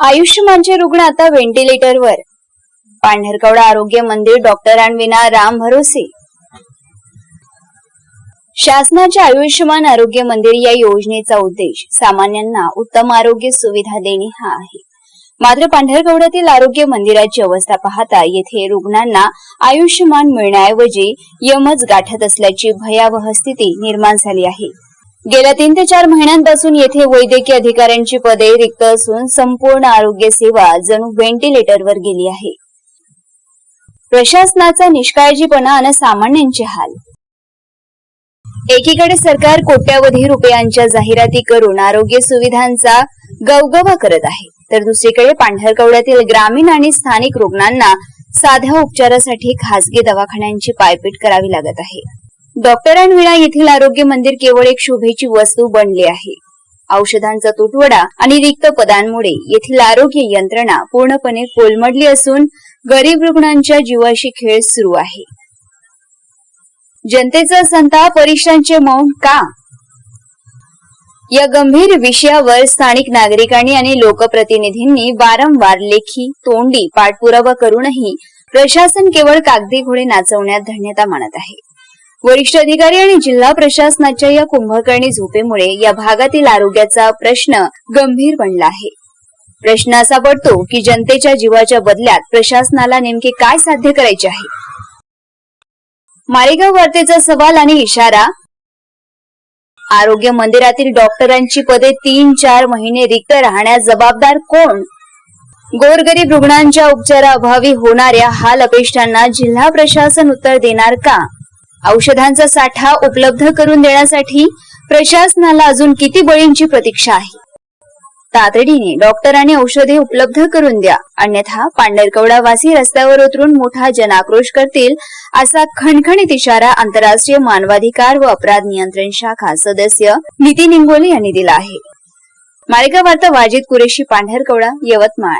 आयुष्यमानचे रुग्ण आता व्हेंटिलेटरवर. पांढरकवडा आरोग्य मंदिर डॉक्टरांविना राम भरोसे. शासनाच्या आयुष्यमान आरोग्य मंदिर या योजनेचा उद्देश सामान्यांना उत्तम आरोग्य सुविधा देणे हा आहे. मात्र पांढरकवड्यातील आरोग्य मंदिराची अवस्था पाहता येथे रुग्णांना आयुष्यमान मिळण्याऐवजी यमच गाठत असल्याची भयावह स्थिती निर्माण झाली आहे. गेल्या 3 ते 4 महिन्यांपासून येथे वैद्यकीय अधिकाऱ्यांची पदे रिक्त असून संपूर्ण आरोग्य सेवा जणू व्हेंटिलेटरवर गेली आहे. प्रशासनाचा निष्काळजीपणा आणि सामान्यांचे हाल. एकीकडे सरकार कोट्यावधी रुपयांच्या जाहिराती करून आरोग्य सुविधांचा गवगवा करत आहे, तर दुसरीकडे पांढरकवड्यातील ग्रामीण आणि स्थानिक रुग्णांना साध्या उपचारासाठी खासगी दवाखान्यांची पायपीट करावी लागत आहे. डॉक्टरांविना येथील आरोग्य मंदिर केवळ एक शोभेची वस्तू बनले आहे. औषधांचा तुटवडा आणि रिक्त पदांमुळे येथील आरोग्य यंत्रणा पूर्णपणे कोलमडली असून गरीब रुग्णांच्या जीवाशी खेळ सुरू आहे. जनतेचा संताप, वरिष्ठांचे मौन का? या गंभीर विषयावर स्थानिक नागरिकांनी आणि लोकप्रतिनिधींनी वारंवार लेखी तोंडी पाठपुरावा करूनही प्रशासन केवळ कागदी घोडे नाचवण्यात धन्यता मानत आहे. वरिष्ठ अधिकारी आणि जिल्हा प्रशासनाच्या या कुंभकर्णी झोपेमुळे या भागातील आरोग्याचा प्रश्न गंभीर बनला आहे. प्रश्न असा पडतो की जनतेच्या जीवाच्या बदल्यात प्रशासनाला नेमके काय साध्य करायचे आहे? मारेगाव वार्तेचा सवाल आणि इशारा. आरोग्य मंदिरातील डॉक्टरांची पदे 3-4 महिने रिक्त राहण्यास जबाबदार कोण? गोरगरीब रुग्णांच्या उपचाराअभावी होणाऱ्या हाल अपेष्टांना जिल्हा प्रशासन उत्तर देणार का? औषधांचा साठा उपलब्ध करून देण्यासाठी प्रशासनाला अजून किती बळींची प्रतीक्षा आहे? तातडीने डॉक्टरांनी औषधे उपलब्ध करून द्या, अन्यथा पांढरकवडा वासी रस्त्यावर उतरून मोठा जनाक्रोश करतील, असा खणखणीत इशारा आंतरराष्ट्रीय मानवाधिकार व अपराध नियंत्रण शाखा सदस्य नितीन इंगोले यांनी दिला आहे. मारेगाव वार्ता वाजिद कुरेशी, पांढरकवडा, यवतमाळ.